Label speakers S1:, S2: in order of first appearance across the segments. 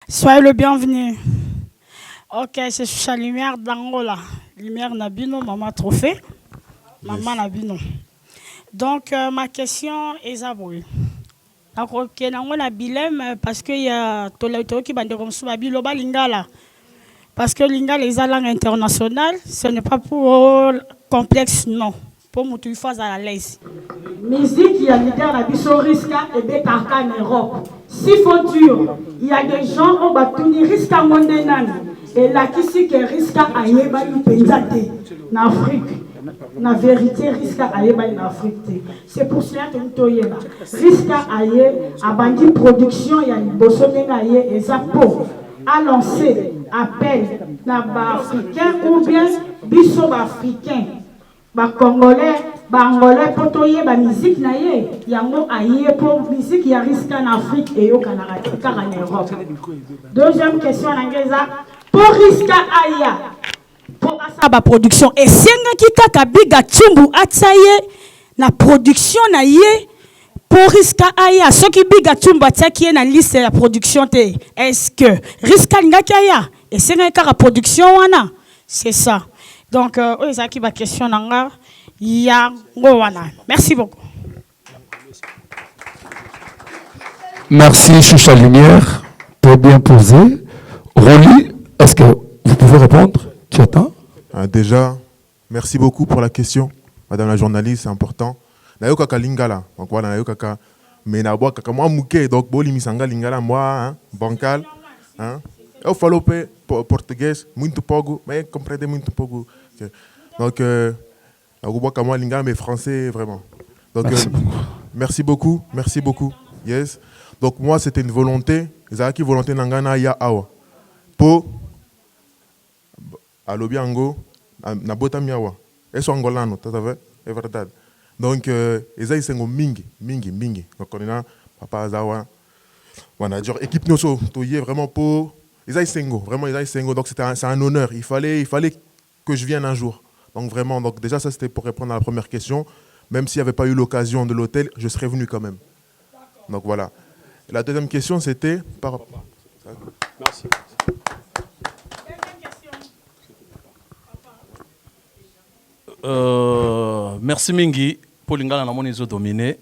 S1: Soyez le bienvenu. Ok, c'est sa lumière d'Angola. Lumière Nabino, maman trophée. Maman Nabino. Donc, ma question est Zaboui. Donc, ok, Nangola Bilem, parce qu'il y a Tolauto qui va dire comme ça, Biloba Lingala. Parce que Lingala est la langue internationale, ce n'est pas pour complexe, non. Pour nous, fois à l'aise. Musique, il y a des leader à Bissoriska et Bekarka en Europe. Si faut dur, il y a des gens qui ont risque mondenan et là qui si que risque à yeba yu penzate en Afrique. Na vérité risque à yeba en Afrique. C'est pour cela que nous toyena. Risque à yé a bandi production ya bosone na yé et zapo à lancer appel na ba africain ou bien biso ba africain. Ba Congolais, ba Angolais potoye ba musique na ye, yango aye pour musique ya risque en Afrique et au Canada, car en Europe. Deuxième question anglaise, pour risque aya, pour asa ba production et senga ki kaka biga chumbu atsaye na production na ye pour risque aya, ce qui biga chumbu atsaye na liste ya production te. Est-ce que risque nga kaya et senga kaka production wana? C'est ça. Donc, qui va question nanga ya ngowana. Merci beaucoup.
S2: Merci Choucha Lumière, très bien posé. Rolly, est-ce que vous pouvez répondre? Tu attends?
S3: Déjà, merci beaucoup pour la question, madame la journaliste, c'est important. Nayoka ka lingala, donc voilà, nayoka mais na boa kaka moi mouké, donc boli misanga lingala moi, hein, bancal, hein. Eu falo português muito pouco, mais compreendez muito pouco. Donc, moi lingala mais français vraiment. Donc, merci beaucoup, merci beaucoup. Yes. Donc moi c'était une volonté, ezaki volonté nangana ya awa. Po alobiango na bota miawa. Eso angolano, tu savais, c'est vrai. Donc ezai sengo mingi. Donc on a papa Azawa. Voilà, genre équipe noso, toyé vraiment pour Isaïe Sengo, vraiment Isaïe Sengo, donc c'est un honneur. Il fallait que je vienne un jour. Donc vraiment, donc déjà ça c'était pour répondre à la première question. Même s'il n'y avait pas eu l'occasion de l'hôtel, je serais venu quand même. Donc voilà. Et la deuxième question c'était par rapport.
S4: Merci. Merci Mingi pour l'ingala na moni zo dominé.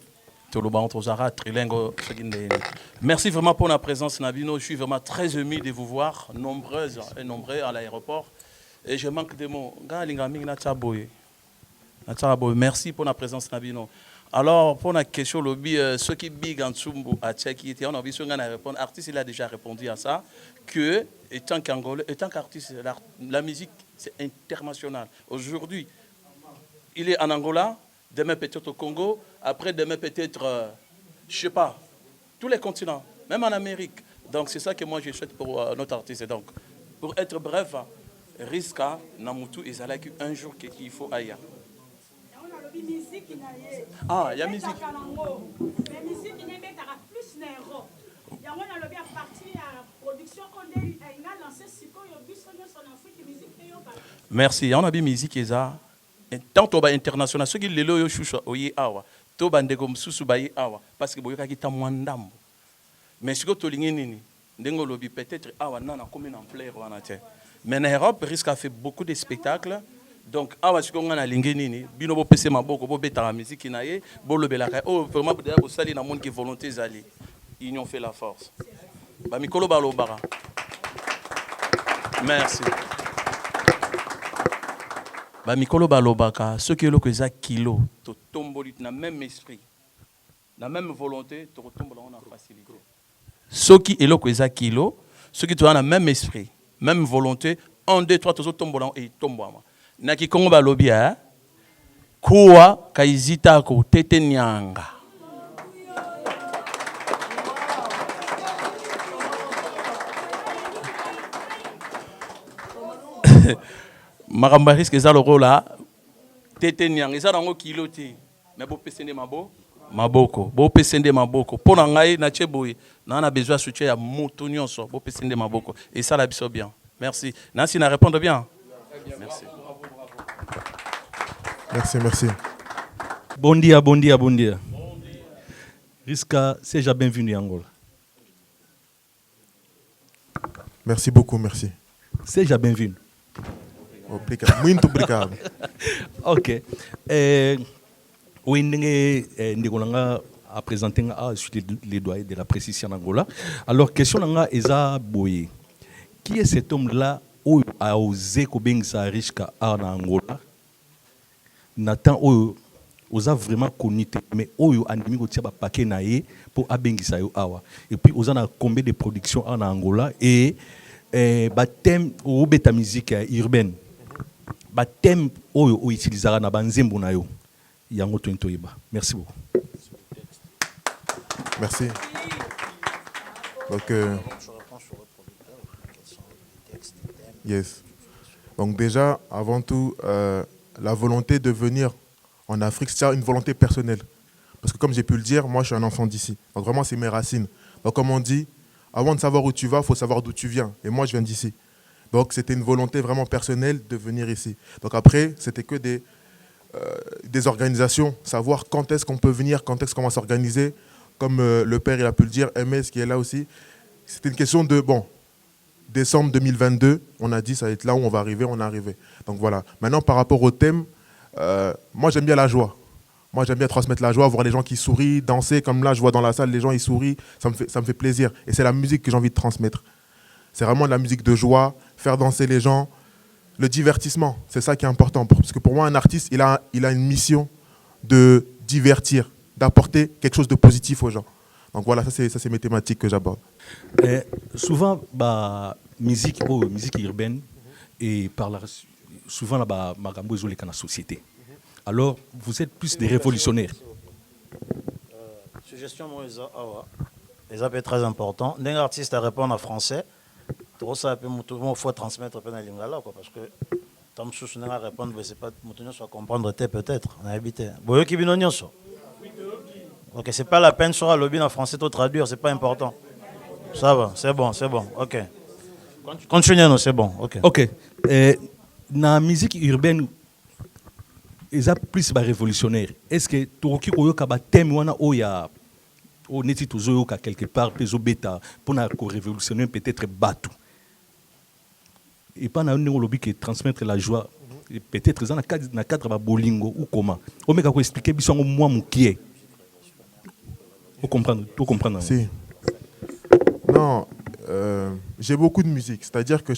S4: Merci vraiment pour la présence, Nabino. Je suis vraiment très ému de vous voir, nombreuses et nombreux à l'aéroport. Et je manque de mots. Merci pour la présence, Nabino. Alors, pour la question, ceux qui big en Tsumbu à Tchèque, on a vu ce qu'on a répondu. L'artiste, il a déjà répondu à ça. Que, étant qu'Angolais, étant qu'artiste, la musique, c'est international. Aujourd'hui, il est en Angola. Demain peut-être au Congo, après demain peut-être, je ne sais pas, tous les continents, même en Amérique. Donc c'est ça que moi je souhaite pour notre artiste. Donc, pour être bref, Riska, Namutu et Zalaki, un jour qu'il faut ailleurs. Ah, il y a musique. Merci, on a bien musique et ça. Tant que international, ceux qui le loyo choucha oye awa, to bande comme susu baye awa, parce que boyoka kita mwandambo. Mais ce que tu l'ingénie, ndengo lobi peut-être awa nana comme une ampleur wana te. Mais en Europe risque à faire beaucoup de spectacles. Donc awa ce qu'on a l'ingénie, bino bo pese maboko bo beta musique naye, bo lobelaka. Oh vraiment d'ailleurs bo sali na monde qui volonté zali. Union fait la force. Ba mikolo balo bara. Merci. Ba mikolo balobaka ceux qui ont le kilo to tomboli na même esprit na même volonté to tombola on a facilité ceux qui ont le kilo ceux qui ont la même esprit même volonté 1 2 3 to tombola et tombama na ki kongo balobia kuwa kaizita ko tete nyanga Maramba risque ça le rôle là tete nyang ça dans kilo ti mais bo pesende maboko bo pesende maboko pona ngai na cheboy na besoin soutien ya moto nyonso bo pesende maboko et ça la biso bien merci Nancy na répondre bien merci
S5: bon dia Riska seja bienvenue en Angola.
S3: Merci beaucoup, merci.
S5: Seja bem-vindo.
S3: Obrigado. Muito obrigado.
S5: Ok. Oui, ndeko nanga a présenté les doigts de la précision en Angola. Alors, question nanga eza boye. Qui est cet homme-là où a osé kobengisa Richka en Angola? Nathan oza vraiment connu, mais oyo andimi kotia ba paquet na ye pour abengisa yo awa. Et puis oza na combien de productions en Angola et ba thème ou beta musique urbaine. Ba thème oyo o utilisera na banzembo na yo. Yango toyeba. Merci beaucoup.
S3: Merci. Donc yes. Donc déjà, avant tout, la volonté de venir en Afrique, c'est une volonté personnelle. Parce que comme j'ai pu le dire, moi je suis un enfant d'ici. Donc vraiment, c'est mes racines. Donc comme on dit, avant de savoir où tu vas, il faut savoir d'où tu viens. Et moi, je viens d'ici. Donc c'était une volonté vraiment personnelle de venir ici. Donc après, c'était que des organisations, savoir quand est-ce qu'on peut venir, quand est-ce qu'on va s'organiser. Comme le père il a pu le dire, MS qui est là aussi. C'était une question de, décembre 2022, on a dit ça va être là où on va arriver, on est arrivé. Donc voilà. Maintenant, par rapport au thème, moi j'aime bien la joie. Moi j'aime bien transmettre la joie, voir les gens qui sourient, danser. Comme là, je vois dans la salle, les gens ils sourient, ça me fait plaisir. Et c'est la musique que j'ai envie de transmettre. C'est vraiment de la musique de joie, faire danser les gens, le divertissement. C'est ça qui est important. Parce que pour moi, un artiste, il a une mission de divertir, d'apporter quelque chose de positif aux gens. Donc voilà, ça c'est mes thématiques que j'aborde.
S5: Souvent, musique urbaine, et souvent, magambo est dans la société. Alors, vous êtes plus des révolutionnaires.
S6: Suggestion, moi, ça peut être très important. D'un artiste à répondre en français, il faut transmettre un lingala, parce que tant que je ne répondre, c'est pas soit comprendre peut-être. On a habité. Ok, c'est pas la peine sur le lobby en français de traduire, c'est pas important. Ça va, c'est bon, ok. Continuez, c'est bon, ok.
S5: Ok. Dans la musique urbaine, ils sont plus révolutionnaires. Est-ce que tu as un thème où il y a quelque part pour révolutionner peut-être Batou? Et pas dans lobby qui transmettre la joie, peut-être dans le cadre de Bolingo ou comment. On va expliquer moi qui est. Vous comprenez?
S3: Si. Non, j'ai beaucoup de musique. C'est-à-dire que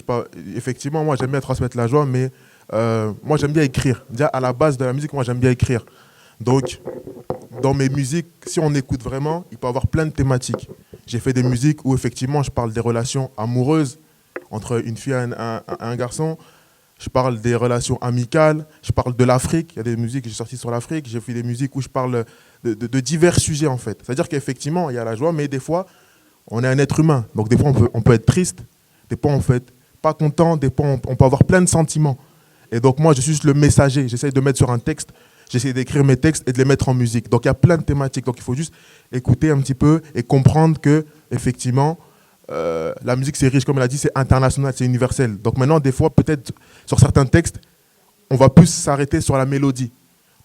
S3: effectivement, moi j'aime bien transmettre la joie, mais moi j'aime bien écrire. Déjà à la base de la musique, moi j'aime bien écrire. Donc, dans mes musiques, si on écoute vraiment, il peut y avoir plein de thématiques. J'ai fait des musiques où effectivement je parle des relations amoureuses entre une fille et un garçon. Je parle des relations amicales, je parle de l'Afrique. Il y a des musiques que j'ai sorties sur l'Afrique. J'ai fait des musiques où je parle de divers sujets en fait. C'est-à-dire qu'effectivement, il y a la joie, mais des fois, on est un être humain. Donc des fois, on peut être triste, des fois, on peut être pas content, des fois, on peut avoir plein de sentiments. Et donc moi, je suis juste le messager. J'essaie de mettre sur un texte, j'essaie d'écrire mes textes et de les mettre en musique. Donc il y a plein de thématiques. Donc il faut juste écouter un petit peu et comprendre que effectivement, la musique c'est riche, comme elle a dit, c'est international, c'est universel. Donc maintenant, des fois, peut-être sur certains textes, on va plus s'arrêter sur la mélodie,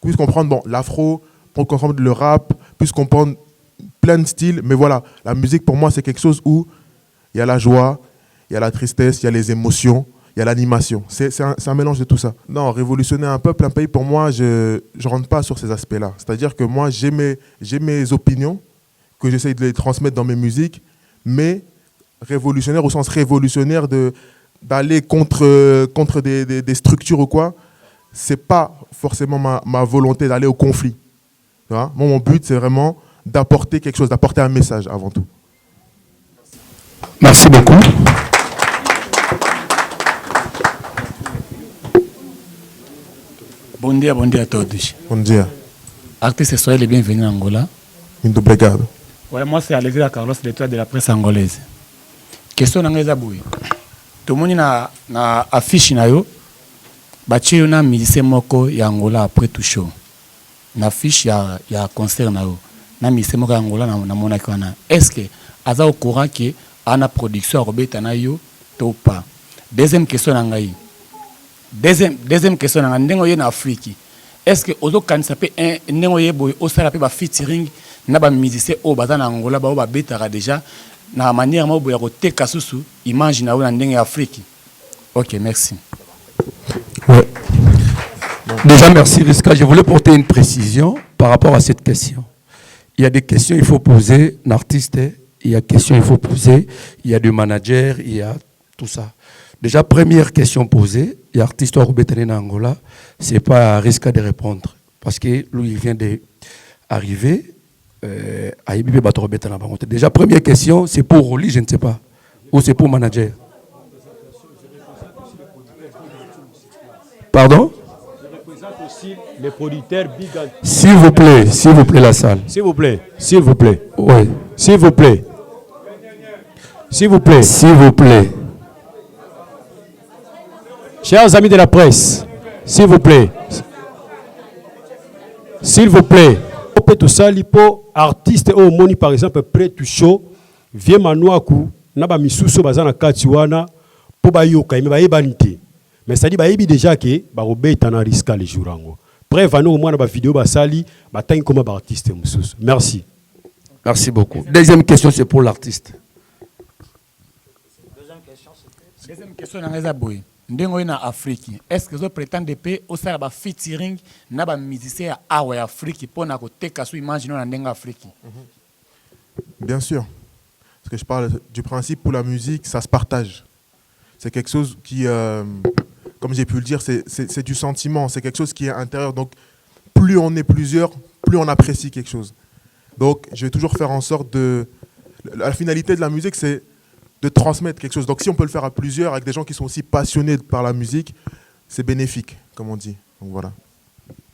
S3: plus comprendre l'afro, plus comprendre le rap, plus comprendre plein de styles. Mais voilà, la musique pour moi c'est quelque chose où il y a la joie, il y a la tristesse, il y a les émotions, il y a l'animation. C'est un mélange de tout ça. Non, révolutionner un peuple, un pays, pour moi, je ne rentre pas sur ces aspects-là. C'est-à-dire que moi, j'ai mes opinions que j'essaye de les transmettre dans mes musiques, mais révolutionnaire au sens révolutionnaire d'aller contre des structures ou quoi, c'est pas forcément ma volonté d'aller au conflit. Tu vois? Moi, mon but, c'est vraiment d'apporter quelque chose, d'apporter un message avant tout.
S2: Merci beaucoup.
S7: Bon dia a todos.
S3: Bon dia.
S7: Artiste, soyez les bienvenus en Angola.
S3: Muito obrigado.
S7: Ouais, moi, c'est Alexis Carlos, l'étoile de la presse angolaise. Question nangeza boui. Tout le monde na affiche na yo. Bachi yo na musicien moko ya Angola après tout show. Na affiche ya concert na yo. Na musicien moko ya Angola na mona kwana. Est-ce que aza au courant que ana production robeta na yo to pas? Deuxième question nangai. Deuxième question nanga ndengo ye na Afrique. Est-ce que ozo kanisa pe ndengo ye boy o sala pe ba featuring na ba musicien o baza na Angola ba o ba betara déjà na manière mo boya ko teka susu image na na ndenge Afrique. OK, merci.
S2: Ouais. Déjà, merci Riska. Je voulais porter une précision par rapport à cette question. Il y a des questions qu'il faut poser, un artiste, il y a des questions qu'il faut poser, il y a du manager, il y a tout ça. Déjà, première question posée, il y a artiste en Angola, ce n'est pas à Riska de répondre. Parce que lui, il vient d'arriver à Ibibe Batorobetana. Déjà, première question, c'est pour Rolly, je ne sais pas. Ou c'est pour manager. Pardon?
S8: Les producteurs big.
S2: S'il vous plaît, la salle.
S8: S'il vous plaît.
S2: Oui.
S8: S'il vous plaît. Chers amis de la presse, s'il vous plaît. Tout ça, lipo artiste au moni par exemple près du show, vie manouaku, naba misuso bazana katiwana, po bayoka me bayebanite. Mais ça dit bayebi déjà que ba robeta na risque les jours ango. Bref, nous au moins ba vidéo ba sali, ba tangi comme ba artiste mususu. Merci.
S2: Merci beaucoup. Deuxième question, c'est pour l'artiste.
S7: Deuxième question na ngeza boy. Ndengo na Afrique. Est-ce que vous prétendez pe au sala ba featuring na ba musicien awa Afrique pour na ko teka su image na ndenga Afrique?
S3: Bien sûr. Parce que je parle du principe pour la musique, ça se partage. C'est quelque chose qui, comme j'ai pu le dire, c'est du sentiment, c'est quelque chose qui est intérieur. Donc, plus on est plusieurs, plus on apprécie quelque chose. Donc, je vais toujours faire en sorte de... La finalité de la musique, c'est de transmettre quelque chose. Donc, si on peut le faire à plusieurs, avec des gens qui sont aussi passionnés par la musique, c'est bénéfique, comme on dit. Donc, voilà.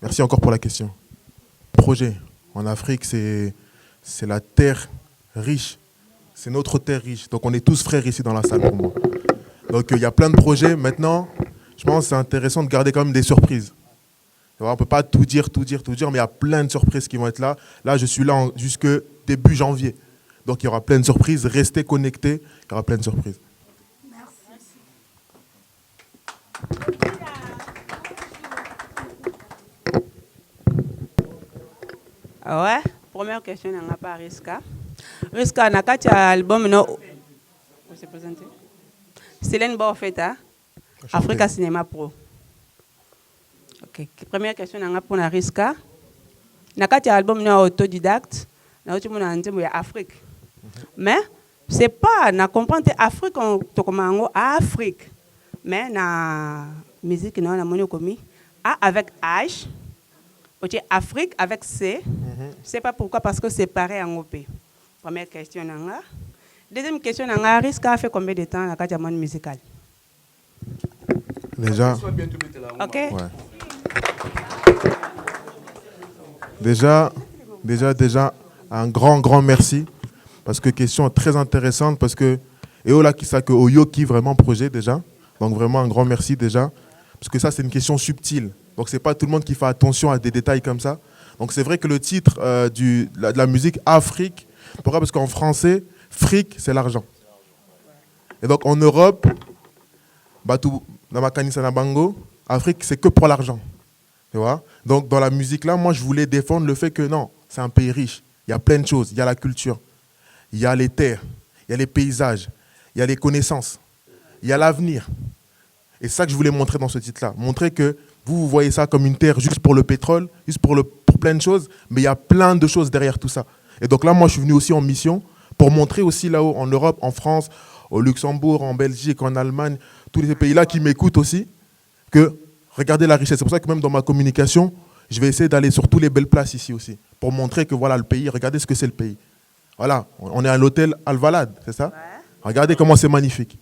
S3: Merci encore pour la question. Projet en Afrique, c'est la terre riche. C'est notre terre riche. Donc, on est tous frères ici dans la salle pour moi. Donc, il y a plein de projets. Maintenant, je pense que c'est intéressant de garder quand même des surprises. On ne peut pas tout dire, mais il y a plein de surprises qui vont être là. Là, je suis là jusque début janvier. Donc, il y aura plein de surprises. Restez connectés, il y aura plein de surprises.
S9: Ouais, première question, on n'a pas Riska. Riska, on a un album, non? Vous se présentez? Célène Baofeta, Africa Cinéma Pro. Ok, première question, on a pour la Riska. On a un album, non, autodidacte, on a un album Afrique. Mais, c'est pas, on comprend que Afrique, on commence à Afrique. Mais, la musique, on a commis A avec H. Afrique avec C, c'est pas pourquoi, parce que c'est pareil en OP. Première question. Deuxième question, Riska a fait combien de temps dans le monde musical?
S3: Déjà.
S9: Ok.
S3: Ouais. Déjà, un grand merci. Parce que question très intéressante, parce que Eola Kisake Oyoki, vraiment projet déjà. Donc vraiment un grand merci déjà. Parce que ça, c'est une question subtile. Donc, ce n'est pas tout le monde qui fait attention à des détails comme ça. Donc, c'est vrai que le titre de la musique Afrique, pourquoi? Parce qu'en français, fric, c'est l'argent. Et donc, en Europe, dans ma Kanisa Nabango, Afrique, c'est que pour l'argent. Tu vois? Donc, dans la musique, là, moi, je voulais défendre le fait que non, c'est un pays riche. Il y a plein de choses. Il y a la culture, il y a les terres, il y a les paysages, il y a les connaissances, il y a l'avenir. Et c'est ça que je voulais montrer dans ce titre-là. Montrer que vous voyez ça comme une terre juste pour le pétrole, juste pour plein de choses, mais il y a plein de choses derrière tout ça. Et donc là, moi, je suis venu aussi en mission pour montrer aussi là-haut, en Europe, en France, au Luxembourg, en Belgique, en Allemagne, tous ces pays-là qui m'écoutent aussi, que regardez la richesse. C'est pour ça que même dans ma communication, je vais essayer d'aller sur toutes les belles places ici aussi, pour montrer que voilà le pays, regardez ce que c'est le pays. Voilà, on est à l'hôtel Alvalade, c'est ça? Ouais. Regardez comment c'est magnifique.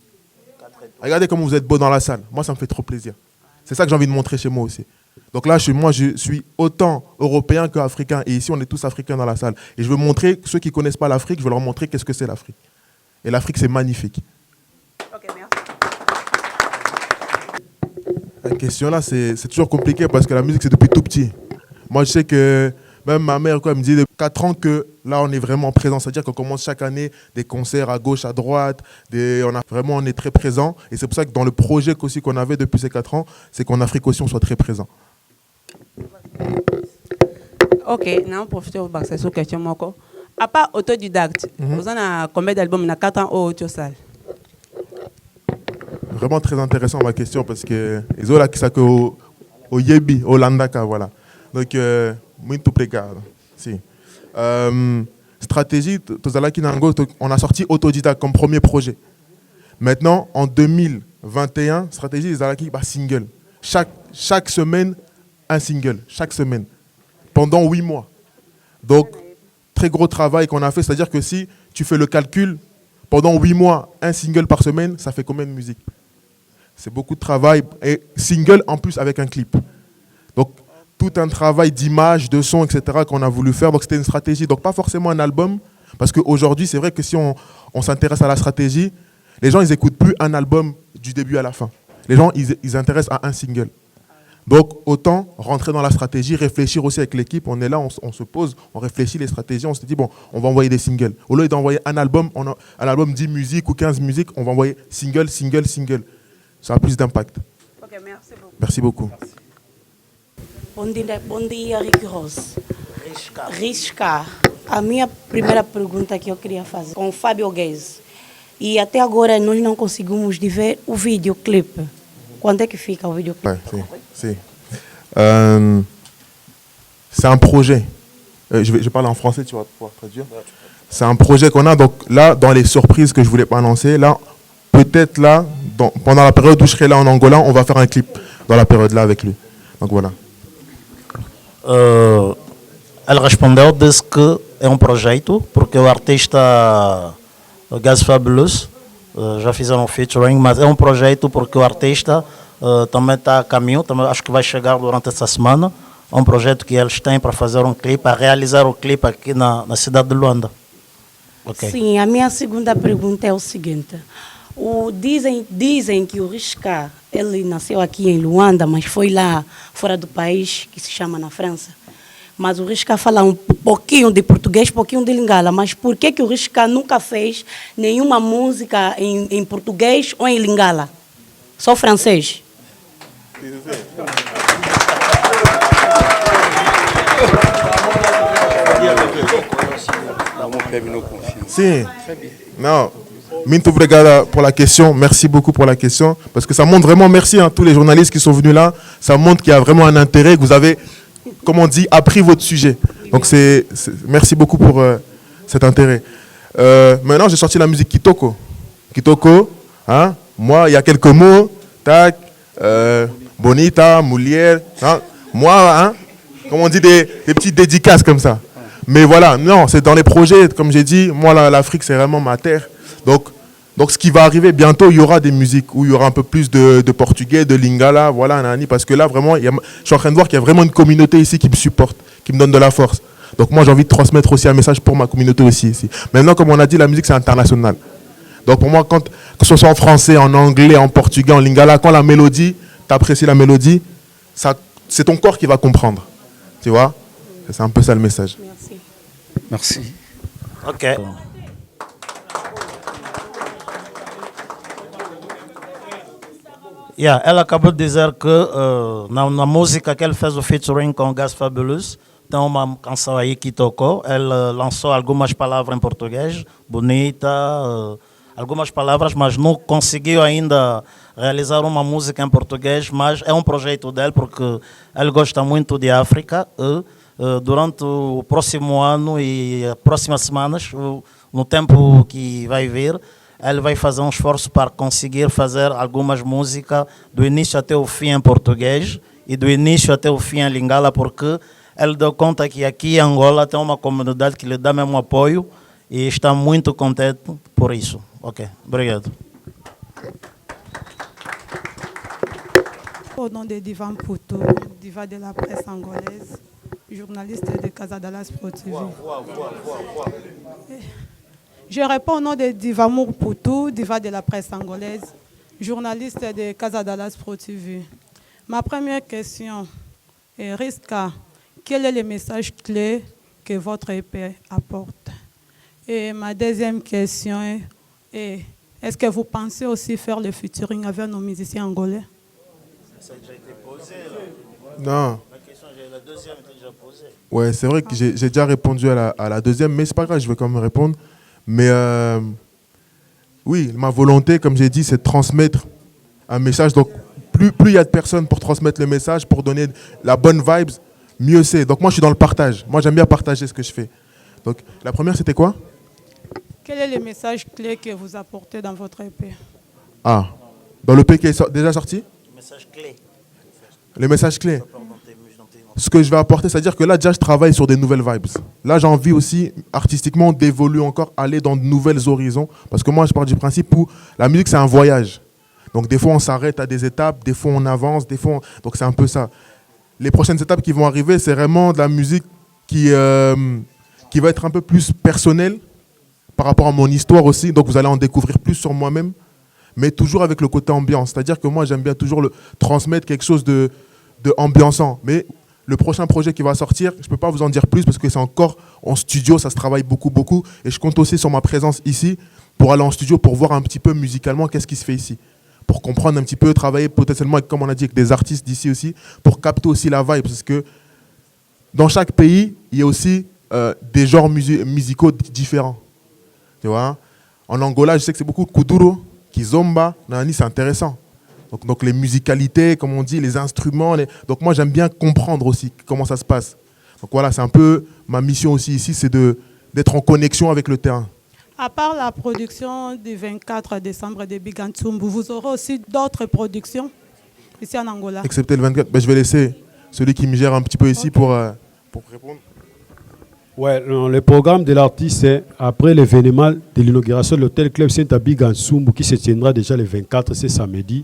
S3: Regardez comment vous êtes beau dans la salle. Moi, ça me fait trop plaisir. C'est ça que j'ai envie de montrer chez moi aussi. Donc là, moi, je suis autant européen qu'africain. Et ici, on est tous africains dans la salle. Et je veux montrer, ceux qui ne connaissent pas l'Afrique, je veux leur montrer qu'est-ce que c'est l'Afrique. Et l'Afrique, c'est magnifique.
S9: Ok, merci.
S3: La question là, c'est toujours compliqué parce que la musique, c'est depuis tout petit. Moi, je sais que même ma mère, quoi, elle me dit depuis 4 ans que là, on est vraiment présent. C'est-à-dire qu'on commence chaque année des concerts à gauche, à droite. On est très présent. Et c'est pour ça que dans le projet aussi qu'on avait depuis ces 4 ans, c'est qu'en Afrique aussi, on soit très présent.
S9: Ok, non, professeur, c'est une question. À part autodidacte, vous en avez combien d'albums? Il y a 4 ans au Tiossal.
S3: Vraiment très intéressant ma question parce que ils ont là qui ça que au Yebi, au Landaka, voilà. Donc, muito obrigado. Si. Stratégie, on a sorti Autodidacte comme premier projet. Maintenant, en 2021, stratégie, Zalaki, single. Chaque semaine, un single. Chaque semaine. Pendant 8 mois. Donc, très gros travail qu'on a fait. C'est-à-dire que si tu fais le calcul, pendant 8 mois, un single par semaine, ça fait combien de musique? C'est beaucoup de travail. Et single en plus avec un clip. Donc, tout un travail d'image, de son, etc. qu'on a voulu faire. Donc, c'était une stratégie. Donc, pas forcément un album. Parce qu'aujourd'hui, c'est vrai que si on s'intéresse à la stratégie, les gens, ils n'écoutent plus un album du début à la fin. Les gens, ils s'intéressent à un single. Donc, autant rentrer dans la stratégie, réfléchir aussi avec l'équipe. On est là, on se pose, on réfléchit les stratégies. On se dit, bon, on va envoyer des singles. Au lieu d'envoyer un album 10 musiques ou 15 musiques, on va envoyer single, single, single. Ça a plus d'impact.
S9: Ok, merci beaucoup.
S3: Merci beaucoup.
S10: Bom dia, Rick Ross. Risca. A minha primeira pergunta que eu queria fazer com o Fábio Guedes. E até agora nós não conseguimos de ver o videoclipe. Quando é que fica o videoclipe?
S3: C'est un projet. Je parle en français, tu vas pouvoir traduire. C'est un projet qu'on a. Donc là, dans les surprises que je ne voulais pas annoncer, là, peut-être là, pendant la période où je serai là en Angola, on va faire un clip dans la période là avec lui. Donc voilà.
S6: Ela respondeu, disse que é projeto, porque o artista Gaz Fabulous já fizeram featuring, mas é projeto porque o artista também está a caminho, também acho que vai chegar durante essa semana. É projeto que eles têm para fazer clipe, para realizar o clipe aqui na cidade de Luanda. Okay.
S10: Sim, a minha segunda pergunta é o seguinte. Dizem que o Risca, ele nasceu aqui em Luanda, mas foi lá fora do país, que se chama na França. Mas o Risca fala um pouquinho de português, um pouquinho de lingala. Mas por que o Risca nunca fez nenhuma música em português ou em lingala? Só francês?
S3: Si. Non. Muito obrigado pour la question. Merci beaucoup pour la question. Parce que ça montre vraiment, merci à tous les journalistes qui sont venus là. Ça montre qu'il y a vraiment un intérêt, que vous avez, comme on dit, appris votre sujet. Donc merci beaucoup pour cet intérêt. Maintenant, j'ai sorti la musique Kitoko. Kitoko, hein? Moi, il y a quelques mots. Tac, bonita, moulière. Hein? Moi, hein? Comme on dit, des petites dédicaces comme ça. Mais voilà, non, c'est dans les projets, comme j'ai dit, moi, l'Afrique, c'est vraiment ma terre. Donc, ce qui va arriver bientôt, il y aura des musiques où il y aura un peu plus de portugais, de lingala, voilà, nani, parce que là, vraiment, je suis en train de voir qu'il y a vraiment une communauté ici qui me supporte, qui me donne de la force. Donc, moi, j'ai envie de transmettre aussi un message pour ma communauté aussi ici. Maintenant, comme on a dit, la musique, c'est international. Donc, pour moi, que ce soit en français, en anglais, en portugais, en lingala, quand la mélodie, tu apprécies la mélodie, c'est ton corps qui va comprendre. Tu vois? C'est un peu ça le message.
S10: Merci.
S2: Merci.
S6: Ok. Yeah, ela acabou de dizer que na música que ele fez o featuring com o Gaz Fabulous, tem uma canção aí que tocou. Ele lançou algumas palavras em português, bonita, algumas palavras, mas não conseguiu ainda realizar uma música em português, mas é projeto dele, porque ele gosta muito de África. Durante o próximo ano e as próximas semanas, no tempo que vai vir, ele vai fazer esforço para conseguir fazer algumas músicas do início até o fim em português e do início até o fim em lingala, porque ele deu conta que aqui em Angola tem uma comunidade que lhe dá mesmo apoio e está muito contente por isso. Ok, obrigado.
S11: Au nom de Divan Poutou, diva de la presse angolaise, journaliste de Casa Dallas Pro TV. Je réponds au nom de Divamour Poutou, diva de la presse angolaise, journaliste de Casa Dallas Pro TV. Ma première question est, Risca, quel est le message clé que votre EP apporte? Et ma deuxième question est, est-ce que vous pensez aussi faire le featuring avec nos musiciens angolais?
S3: Non.
S6: La deuxième était déjà posée.
S3: Ouais, c'est vrai que j'ai déjà répondu à la deuxième, mais c'est pas grave, je vais quand même répondre. Mais oui, ma volonté, comme j'ai dit, c'est de transmettre un message. Donc, plus il y a de personnes pour transmettre le message, pour donner la bonne vibes, mieux c'est. Donc, moi, je suis dans le partage. Moi, j'aime bien partager ce que je fais. Donc, la première, c'était quoi?
S11: Quel est le message clé que vous apportez dans votre EP?
S3: Ah, dans l'EP qui est déjà sorti?
S6: Message clé.
S3: Le message clé. Ce que je vais apporter, c'est-à-dire que là, déjà, je travaille sur des nouvelles vibes. Là, j'ai envie aussi, artistiquement, d'évoluer encore, aller dans de nouvelles horizons. Parce que moi, je pars du principe où la musique, c'est un voyage. Donc, des fois, on s'arrête à des étapes, des fois, on avance, des fois... Donc, c'est un peu ça. Les prochaines étapes qui vont arriver, c'est vraiment de la musique qui va être un peu plus personnelle par rapport à mon histoire aussi. Donc, vous allez en découvrir plus sur moi-même, mais toujours avec le côté ambiance. C'est-à-dire que moi, j'aime bien toujours transmettre quelque chose de ambiançant. Mais le prochain projet qui va sortir, je ne peux pas vous en dire plus parce que c'est encore en studio, ça se travaille beaucoup, beaucoup. Et je compte aussi sur ma présence ici pour aller en studio, pour voir un petit peu musicalement qu'est-ce qui se fait ici. Pour comprendre un petit peu, travailler potentiellement, avec, comme on a dit, avec des artistes d'ici aussi, pour capter aussi la vibe. Parce que dans chaque pays, il y a aussi des genres musicaux différents. Tu vois? En Angola, je sais que c'est beaucoup Kuduro, Kizomba, Nani, c'est intéressant. Donc les musicalités, comme on dit, les instruments. Donc moi, j'aime bien comprendre aussi comment ça se passe. Donc voilà, c'est un peu ma mission aussi ici, c'est d'être en connexion avec le terrain.
S11: À part la production du 24 décembre de Big Antsumbu, vous aurez aussi d'autres productions ici en Angola?
S3: Excepté le 24, ben, je vais laisser celui qui me gère un petit peu ici pour répondre.
S8: Ouais, le programme de l'artiste, c'est après l'événement de l'inauguration de l'hôtel Club Saint Big Antsumbu qui se tiendra déjà le 24, c'est samedi.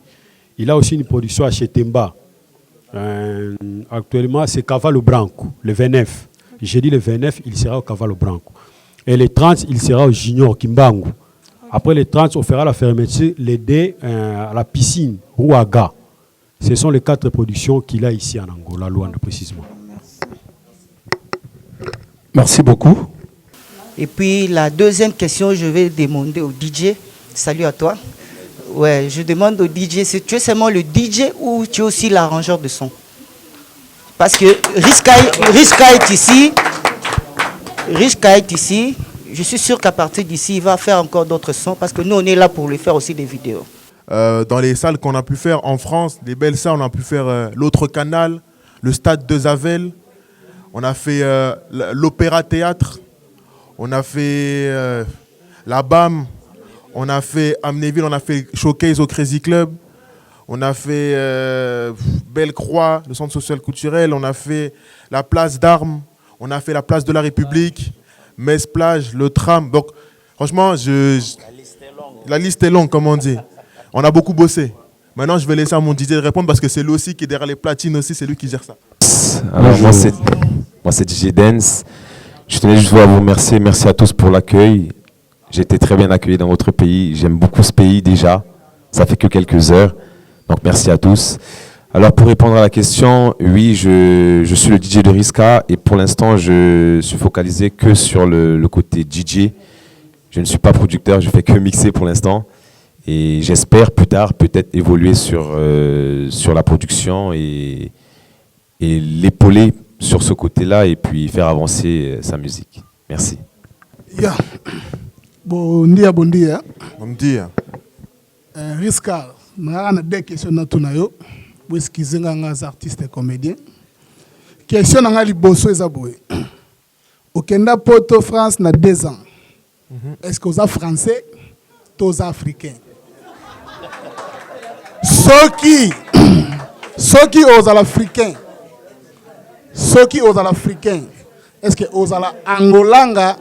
S8: Il a aussi une production à Chetemba. Actuellement, c'est Cavallo Branco, le 29. Jeudi le 29, il sera au Cavallo Branco. Et le 30, il sera au Junior Kimbangu. Après le 30, on fera la fermeture, les deux à la piscine, Rouaga. Ce sont les 4 productions qu'il a ici en Angola, Luanda précisément.
S2: Merci beaucoup.
S12: Et puis la deuxième question, je vais demander au DJ. Salut à toi. Ouais, je demande au DJ, tu es seulement le DJ ou tu es aussi l'arrangeur de son? Parce que Riska est ici. Riska est ici. Je suis sûr qu'à partir d'ici, il va faire encore d'autres sons parce que nous, on est là pour lui faire aussi des vidéos.
S3: Dans les salles qu'on a pu faire en France, les belles salles, on a pu faire l'Autre Canal, le Stade de Zavel, on a fait l'Opéra Théâtre, on a fait la BAM, on a fait Amnéville, on a fait Showcase au Crazy Club, on a fait Belle-Croix, le centre social culturel, on a fait la place d'Armes, on a fait la place de la République, Metz Plage, le tram. Donc, franchement, la liste est longue, comme on dit. On a beaucoup bossé. Maintenant, je vais laisser à mon DJ de répondre parce que c'est lui aussi qui est derrière les platines aussi, c'est lui qui gère ça.
S13: Alors, moi, c'est DJ Dance. Je tenais juste à vous remercier. Merci à tous pour l'accueil. J'ai été très bien accueilli dans votre pays. J'aime beaucoup ce pays déjà. Ça fait que quelques heures. Donc, merci à tous. Alors, pour répondre à la question, oui, je suis le DJ de Riska et pour l'instant, je suis focalisé que sur le côté DJ. Je ne suis pas producteur, je fais que mixer pour l'instant. Et j'espère plus tard peut-être évoluer sur la production et l'épauler sur ce côté-là et puis faire avancer sa musique. Merci.
S14: Yeah. Bon dia, bon dia.
S3: Bon dia.
S14: Riska, on a deux questions dans tout nayo. Vous excusez les artistes et comédiens. Question dans les bosso et aboué. Au Kenya, Porto, France, na 2 ans. Est-ce que vous êtes français, tous africains? Ceux qui osent l'africain, est-ce que osent l'angolanga,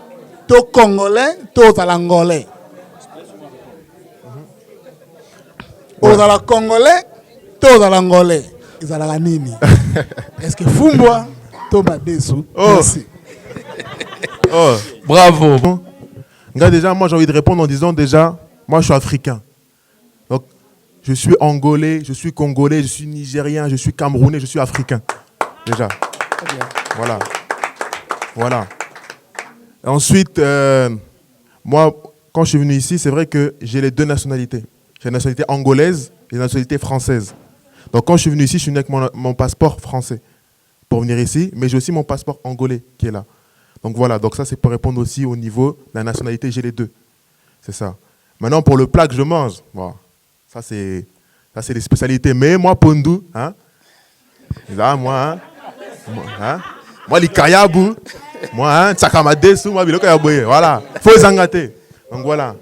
S14: to congolais, tous l'angolais? Osent la congolais, tous l'angolais. Ils ont la nini. Est-ce que Fumbwa, to badesu? Merci.
S3: Oh, bravo. Déjà, moi j'ai envie de répondre en disant déjà, moi je suis africain. Donc, je suis angolais, je suis congolais, je suis nigérien, je suis camerounais, je suis africain. Déjà. Voilà. Voilà. Et ensuite, moi, quand je suis venu ici, c'est vrai que j'ai les 2 nationalités. J'ai la nationalité angolaise et la nationalité française. Donc quand je suis venu ici, je suis venu avec mon passeport français. pour venir ici, mais j'ai aussi mon passeport angolais qui est là. Donc voilà, donc ça c'est pour répondre aussi au niveau de la nationalité, j'ai les deux. C'est ça. Maintenant pour le plat que je mange, bon, ça c'est les spécialités. Mais moi, Pondu, hein, là, moi, moi, les kayabu, moi, tsakamadesu, moi, biloko ya boye, voilà. Faut zangater. Donc voilà.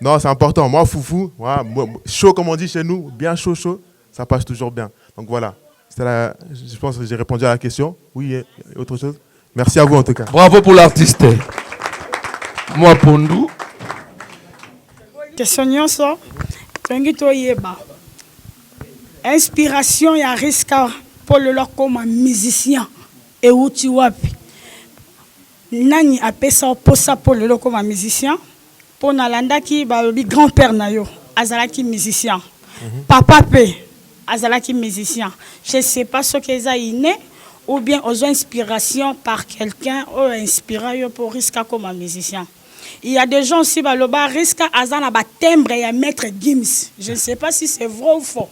S3: Non, c'est important. Moi, foufou, voilà, chaud comme on dit chez nous, bien chaud, chaud, ça passe toujours bien. Donc voilà. Je pense que j'ai répondu à la question. Oui, et autre chose. Merci à vous en tout cas.
S2: Bravo pour l'artiste. Moi, Pondu.
S1: Question nyonso, tongi toyeba. Inspiration ya Riska pour le comme musicien et uti wapi. Nani apesa posa pour le comme musicien. Pour nalanda ki ba grand-père na yo azalaki musicien. Papa pe azalaki musicien. Je sais pas ce que ça inné ou bien aux inspiration par quelqu'un ou inspiré pour Riska comme musicien. Il y a des gens aussi baloba Riska azana ba timbre et maître Gims. Je ne sais pas si c'est vrai ou faux.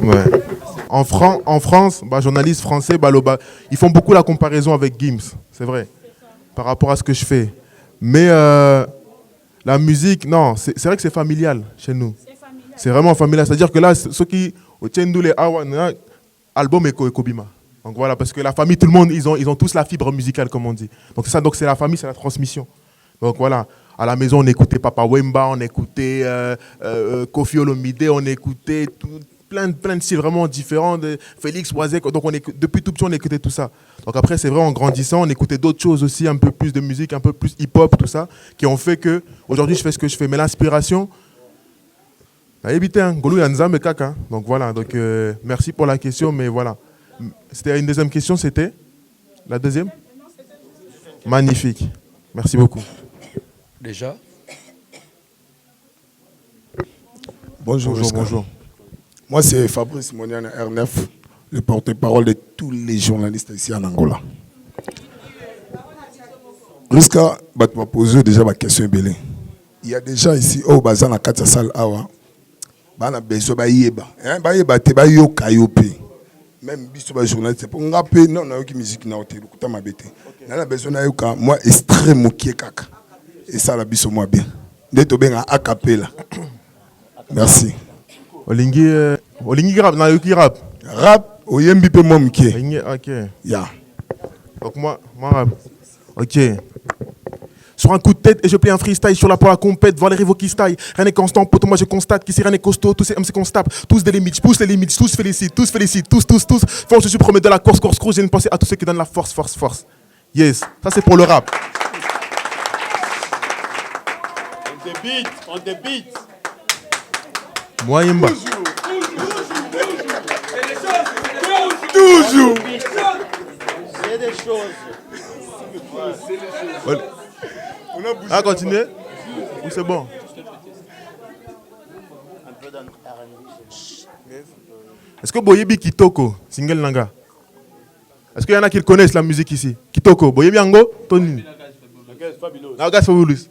S3: Ouais. En France, journalistes français, baloba, ils font beaucoup la comparaison avec Gims, c'est vrai, par rapport à ce que je fais. Mais la musique, non, c'est vrai que c'est familial chez nous. C'est vraiment familial. C'est-à-dire que là, ceux qui tiennent les album et Kobima. Donc voilà, parce que la famille, tout le monde, ils ont tous la fibre musicale, comme on dit. Donc c'est ça, donc c'est la famille, c'est la transmission. Donc voilà, à la maison, on écoutait Papa Wemba, on écoutait Kofi Olomide, on écoutait plein de styles vraiment différents, de Félix Oisek. Donc depuis tout petit, on écoutait tout ça. Donc après, c'est vrai, en grandissant, on écoutait d'autres choses aussi, un peu plus de musique, un peu plus hip-hop, tout ça, qui ont fait que aujourd'hui, je fais ce que je fais. Mais l'inspiration, donc voilà, donc merci pour la question, mais voilà. C'était une deuxième question, c'était la deuxième? Magnifique. Merci beaucoup.
S2: Déjà.
S15: Bonjour.
S3: Bonjour.
S15: Moi, c'est Fabrice Moniana, R9, le porte-parole de tous les journalistes ici en Angola. Riska, tu vas poser déjà ma question. Il y a des gens ici, au bazar, dans la salle, on a besoin de yeba. Même si tu journaliste, pour nous rappeler, non, on a une musique, on a besoin de moi, extrêmement kaka. Et ça, la biso moi bien. D'être bien à capella. Merci.
S3: Olingi rap, na yoki rap.
S15: Rap, oyembi pe moi mkie.
S3: Ok.
S15: Ya.
S3: Donc moi rap. Ok. Sur un coup de tête et je plais un freestyle sur la pour la compète, voir les rivaux qui style. Rien n'est constant, poto, moi je constate qu'ici rien n'est costaud, tous ces MC qu'on se tape, tous des limites, je pousse les limites, tous félicitent, tous. Faut je suis promet de la course, j'ai une pensée à tous ceux qui donnent la force. Yes, ça c'est pour le rap.
S16: On te beat.
S3: Moi Yemba.
S16: Toujours.
S6: C'est des choses.
S3: Ah, continuez. Ou c'est bon? Est-ce que Boyebi Kitoko, single Nanga? Est-ce qu'il y en a qui connaissent la musique ici? Kitoko, Boyebi Ango, Tony. Nagas Fabulous.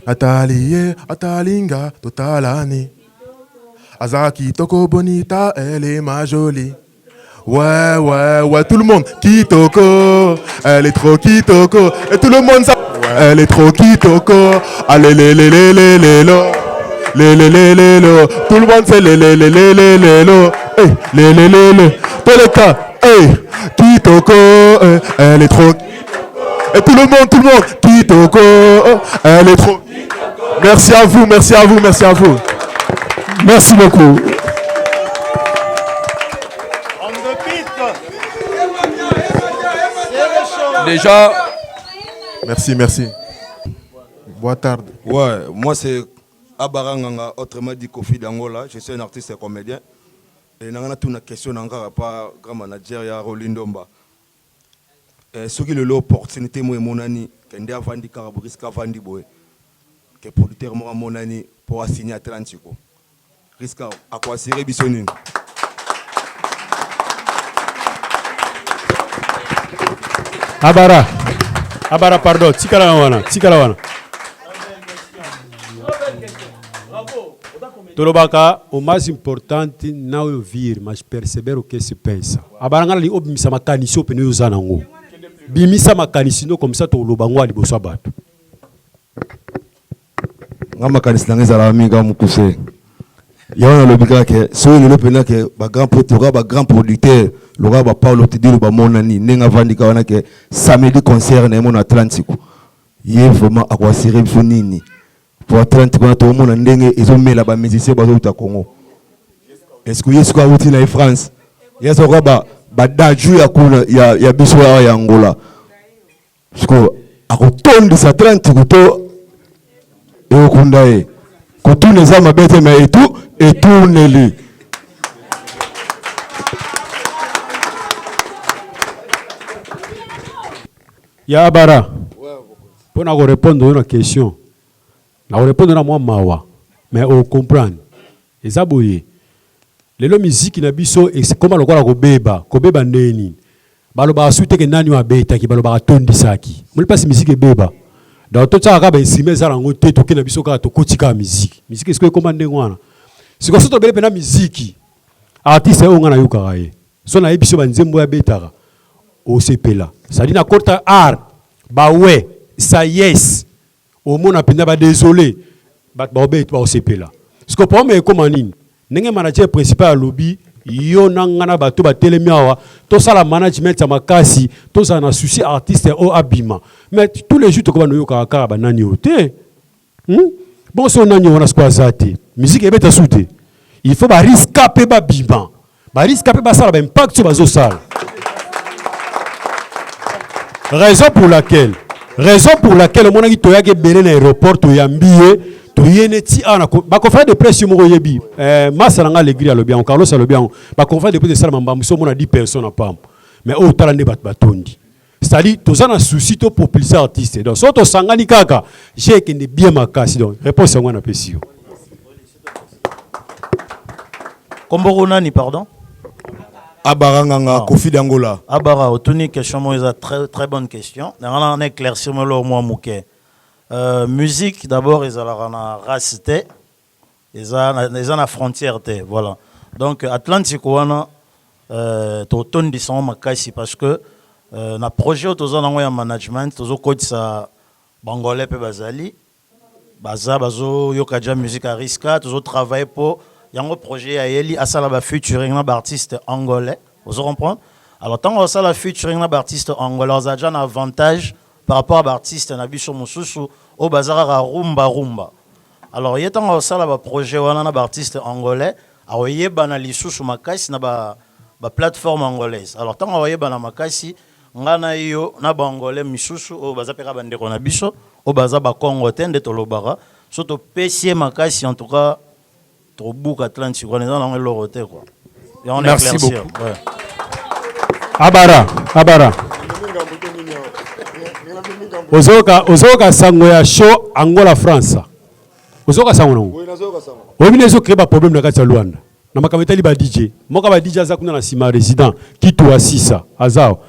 S3: Nathalie, Atalinga, Totalani. Azaki Kitoko Bonita, elle est ma jolie. Ouais, tout le monde. Kitoko, elle est trop Kitoko. Et tout le monde ça. Elle est trop Kitoko. Allez, lo. Lo. Tout le monde c'est lo. Hey, Tous les cas, hey, Kitoko, elle est trop. Et tout le monde. Kitoko, elle est trop. Merci à vous. Merci beaucoup.
S2: Déjà.
S3: Merci. Boa tarde.
S17: Ouais, moi c'est Abaranganga, autrement dit Kofi d'Angola. Je suis un artiste et comédien. Et nous avons une question encore par grand manager ya Rolindomba. Ce qui est l'opportunité moi monani kende avandi Riska vandi boy. Que producteur moi monani pour signer Atlantico. Riska à quoi série bisonine.
S8: Abara, pardon, tikala wana. tolobaka o mais importante na ouvir mas perceber o que se pensa abaranga li obimisa makanisi opene yoza nango bimisa makanisi no comme ça toloba ngo ali boso bato
S17: nga makanisi nanga ezalaka mingi kaka mokuse yango nalobi kaka ke soki lelo mpena ke bagrand pote loka bagrand producteur loka bapaulo tidilo bamonani ndenge avandi kaka wana ke samedi concert na ye mona atlantico ye vraiment akoasire biso nini po atlantico wana toomona ndenge ezomela bamusicien bazouta congo estce ye soki awuti na ye france ye soka badaju ya kuna ya biso awa ya angola siko akotondisa atlantico to ekokunda ye kotuna eza mabe te me etuneli
S8: ya bara pour na répondre à une question na répondre à moi mawa mais on comprendre eza boye lelo musique na biso et c'est comment lokola kobeba ndeni baloba asute ke nani wa beta ki baloba atondisaki muli passe musique ebeba donc tout ça ka instrument za rango te to ke na biso ka to kotika musique est-ce que comment ndenge wana siko soto bele pena musique artiste o ngana yuka kaye so na ebiso banzembo ya betaka o sepela ça dit na korta art ba ouais ça yes au monde apenda ba désolé ba obet ba o sepela siko pour me comment nini ndenge manager principal lobby yo nangana bato ba telemi awa to sala management ya makasi to sa na souci artiste o abima mais tous les jours to ko ba no yo kaka ba nani o te bon so nani wana skwa zate musique ebeta soute il faut ba risquer ba bima ba risquer ba sala ba impact sur bazo sala raison pour laquelle mon ami toya ke bere na aéroport to yambie to yeneti ana ba conférence de presse mo yebi masa nga alegria alobian Carlos alobian ba conférence de presse sala mbambu so mona 10 personnes pam mais o tala ne batondi c'est-à-dire toza na souci to propulser artiste donc so to sangani kaka j'ai que ne bien makasi donc réponse ngwana pesio
S6: Komboro ni pardon
S17: Abaranganga Kofi d'Angola.
S6: Abara, Otuni, question, moi, très très bonne question. On a éclairci moi mouké. Musique d'abord, ils ont la racité, ils ont la frontière, voilà. Donc Atlantique wana, t'autonne du son makasi parce que na projet autour de management, autour coach ça bangolais pe bazali, bazo yokaja musique à risque, toujours travailler pour il y a un projet à Eli, à ça la featuring d'artistes angolais, vous comprenez? Alors tant que ça la featuring d'artistes angolais, on a déjà un avantage par rapport à l'artiste Nabiso Moussousou au bazar à rumba. Alors il y a tant que ça la projet wana d'artistes angolais, alors il y a banalisou sur makasi na ba plateforme angolaise. Alors tant que bana makasi ngana yo na bangolais misusu au bazar peka bandeko na biso au bazar ba Congo tende tolobara surtout PC makasi en tout cas trop bouc Atlantique, on est dans le roté quoi. Et on
S2: merci beaucoup.
S6: Ouais.
S8: Abara. Ozoka sango ya show Angola France. Ozoka sango no. Oui, nazo créer ba problème na kati ya Luanda. Na makameta li ba DJ. Moka ba DJ za kuna na sima résident kitu asisa azao.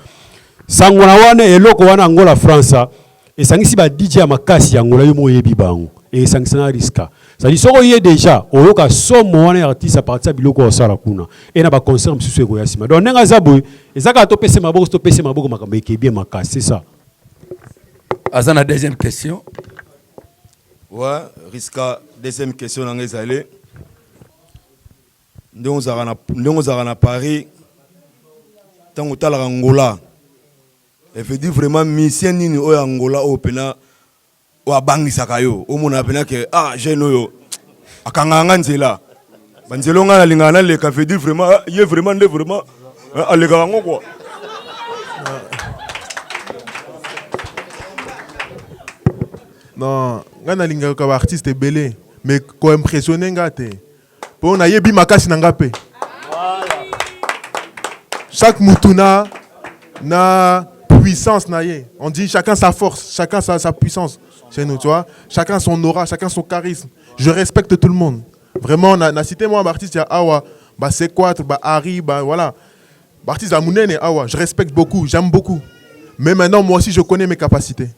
S8: Sango na wana eloko wana Angola France. Esangisi ba DJ ya makasi ya Angola yo moyebi bango. Et sanctionner risque. Ça dit soko yé déjà oyoka somo wana artiste à partir biloko osala kuna. Et na ba concert msusu eko ya sima. Donc nenga zabu ezaka to pese maboko makambe ke bien makasi, c'est ça.
S2: Azana deuxième question.
S17: Ouais, Riska deuxième question nanga ezale. Ndongo zara na Paris. Tango tala Angola. Elle veut dire vraiment mission nini o Angola o pena wa bangi sakayo o mona pena ke jeune oyo akanganga nzela banzelo nga na lingana le ka veut dire vraiment ye vraiment ale ka ngo quoi.
S3: Non, nga na linga ka artiste belé mais ko impressionner ngate po na yebi makasi na ngape chaque mutuna na puissance naïe. On dit chacun sa force, chacun sa puissance chez nous, tu vois. Chacun son aura, chacun son charisme. Je respecte tout le monde. Vraiment, na cité moi artiste ya awa, ba c'est quoi, ba Harry, ba voilà. Artiste à Mounene awa, je respecte beaucoup, j'aime beaucoup. Mais maintenant moi aussi je connais mes capacités.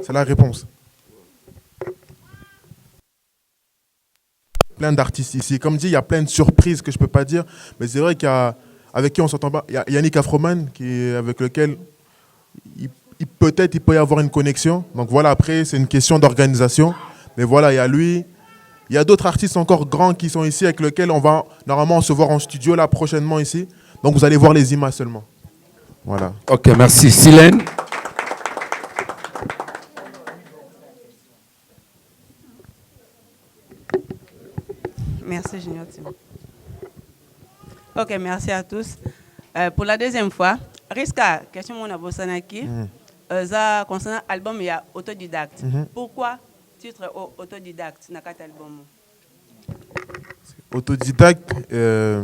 S3: C'est la réponse. plein d'artistes ici. Comme dit, il y a plein de surprises que je ne peux pas dire, mais c'est vrai qu'avec qui on s'entend pas. Il y a Yannick Afroman, avec lequel peut-être il peut y avoir une connexion. Donc voilà, après, c'est une question d'organisation. Mais voilà, il y a lui. Il y a d'autres artistes encore grands qui sont ici, avec lesquels on va normalement se voir en studio là prochainement ici. Donc vous allez voir les images seulement. Voilà.
S2: Ok, merci. Silène.
S9: Merci, Junior Tim. Ok, merci à tous. Pour la deuxième fois, Riska, question mon abosanaki, ça concernant l'album, il y a autodidacte. Pourquoi titre autodidacte dans cet album?
S3: Autodidacte,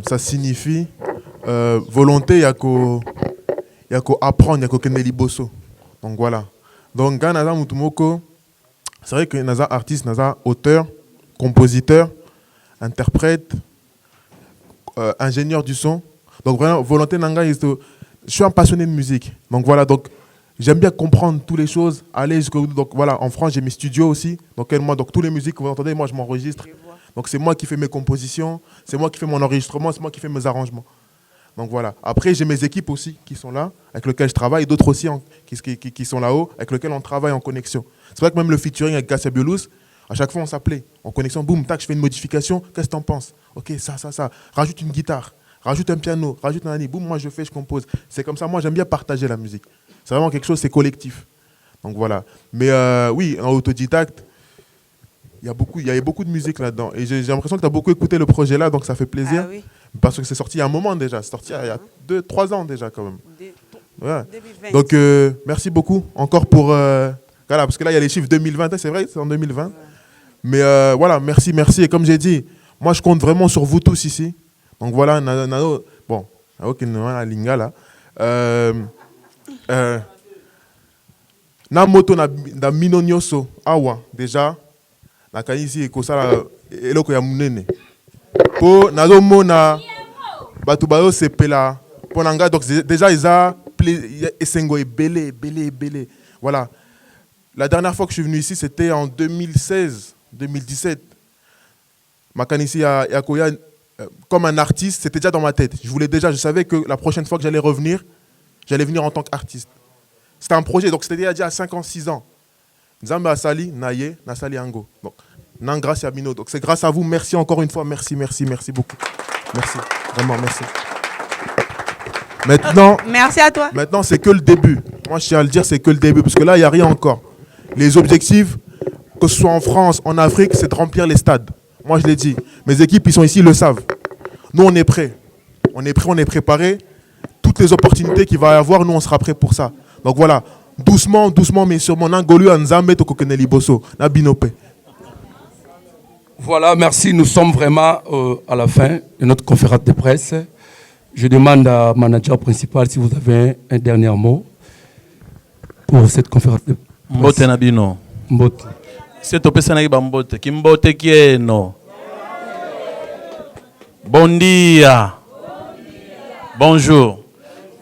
S3: ça signifie volonté, il y a qu'à apprendre, il y a qu'à liboso. Donc voilà. Donc quand Naza Mutumoko, c'est vrai que Naza artiste, Naza auteur, compositeur, interprète, ingénieur du son. Donc vraiment, volonté Nanga, je suis un passionné de musique. Donc voilà, donc j'aime bien comprendre toutes les choses, aller jusqu'au. Donc voilà, en France, j'ai mes studios aussi. Donc toutes les musiques que vous entendez, moi je m'enregistre. Donc c'est moi qui fais mes compositions, c'est moi qui fais mon enregistrement, c'est moi qui fais mes arrangements. Donc voilà. Après, j'ai mes équipes aussi qui sont là, avec lesquelles je travaille, et d'autres aussi qui sont là-haut, avec lesquelles on travaille en connexion. C'est vrai que même le featuring avec Gassia Biolous, à chaque fois on s'appelait en connexion, boum, tac, je fais une modification, qu'est-ce que t'en penses? Ok, ça, rajoute une guitare, rajoute un piano, rajoute un ani, boum, moi je fais, je compose. C'est comme ça, moi j'aime bien partager la musique. C'est vraiment quelque chose, c'est collectif. Donc voilà. Mais oui, en autodidacte, il y avait beaucoup de musique là-dedans. Et j'ai l'impression que tu as beaucoup écouté le projet là, donc ça fait plaisir.
S9: Ah oui.
S3: Parce que c'est sorti il y a un moment déjà. C'est sorti il y a 2-3 ans déjà quand même. Ouais. Donc merci beaucoup encore pour... voilà, parce que là il y a les chiffres 2020, c'est vrai, c'est en 2020. Ouais. Mais voilà, merci. Et comme j'ai dit, moi je compte vraiment sur vous tous ici. Donc voilà, bon, na lingala. Na moto na mino nyoso awa déjà. Na kanisi kosala eloko ya munene po nazomona batu bayo sepela ponanga. Donc déjà ils esengo ebele. Voilà, la dernière fois que je suis venu ici c'était en 2017. Makanisi ya koya comme un artiste, c'était déjà dans ma tête. Je savais que la prochaine fois que j'allais venir en tant qu'artiste. C'était un projet, donc c'était déjà à 5 ans, 6 ans. Nzambe asali naye nasali ango. Donc nan grâce à Bino. Donc c'est grâce à vous. Merci encore une fois. Merci beaucoup. Merci. Vraiment merci. Maintenant.
S9: Merci à toi.
S3: Maintenant c'est que le début. Moi je tiens à le dire, c'est que le début parce que là il y a rien encore. Les objectifs, que ce soit en France, en Afrique, c'est de remplir les stades. Moi je l'ai dit. Mes équipes ils sont ici, ils le savent. Nous on est prêts. On est préparés. Toutes les opportunités qu'il va y avoir, nous on sera prêts pour ça. Donc voilà. Doucement, mais sûrement,
S2: Voilà, merci. Nous sommes vraiment à la fin de notre conférence de presse. Je demande à manager principal si vous avez un dernier mot pour cette conférence de presse.
S4: Mbote Nabino.
S2: Mbote.
S4: C'est au Pessanaki Bambote. Kimbote Kieno. Bon dia. Bonjour.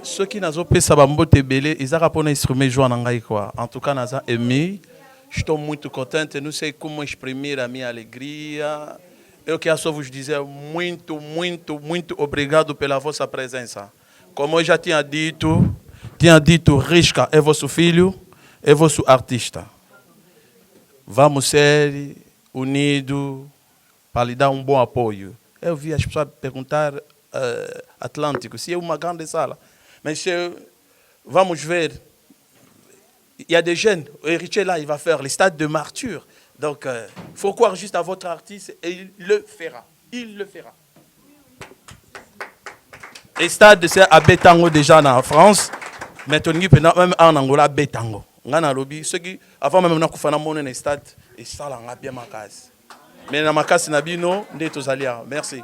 S4: Ceux qui n'ont pas ça bambote belé, ils ont pas instrument jouer en anglais quoi. En tout cas, nous avons aimé. Je suis muito contente. Nous sei como exprimir a minha alegria. Eu que só vos dizer muito obrigado pela vossa presença. Como eu já tinha dito, Risca é vosso filho, é vosso artista. Vamos ser unidos para lhe dar um bom apoio. Eu vi as pessoas perguntar Atlântico se é uma grande sala. Mais vamos ver, il y a des jeunes, Héritier là, il va faire les stades de martyrs. Donc, il faut croire juste à votre artiste et il le fera. Et stade, c'est à Betango déjà en France. Maintenant, même en Angola, Betango. On a lobby. Ceux qui, avant même, on a fait un stade et ça, on a bien ma case. Mais dans ma case, Nabino, on est aux alliés. Merci.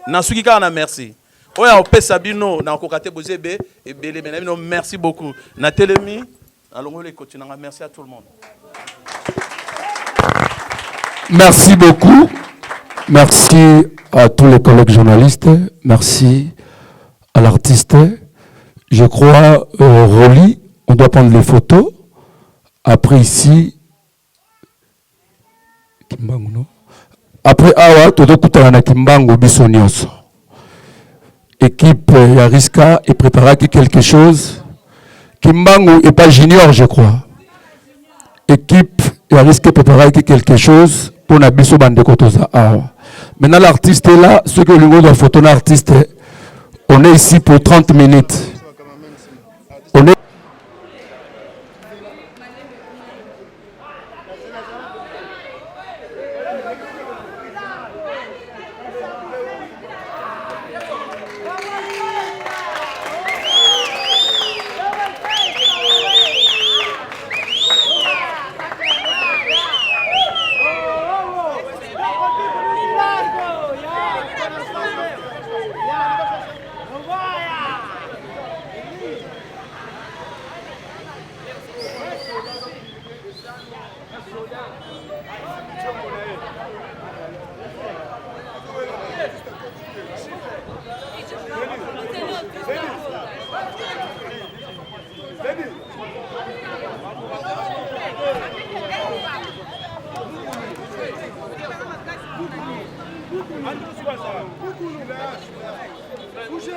S4: Nasuki Kana, merci. Oya opé Sabino na kokate bozebe et belé benamino merci beaucoup. Na telemi allons les continuer. Merci à tout le monde.
S2: Merci beaucoup. Merci à tous les collègues journalistes. Merci à l'artiste. Je crois Rolly, on doit prendre les photos. Après ici Kimbangu, non? Après Awa, tout le Kimbangu, Bissonioso. Équipe Yariska est préparée quelque chose. Kimbangu n'est pas junior, je crois. Équipe Yariska est préparée quelque chose pour Nabiso Bandekotoza Awa. Maintenant, l'artiste est là. Ceux qui ont la photo l'artiste, on est ici pour 30 minutes. On est
S16: Bougez,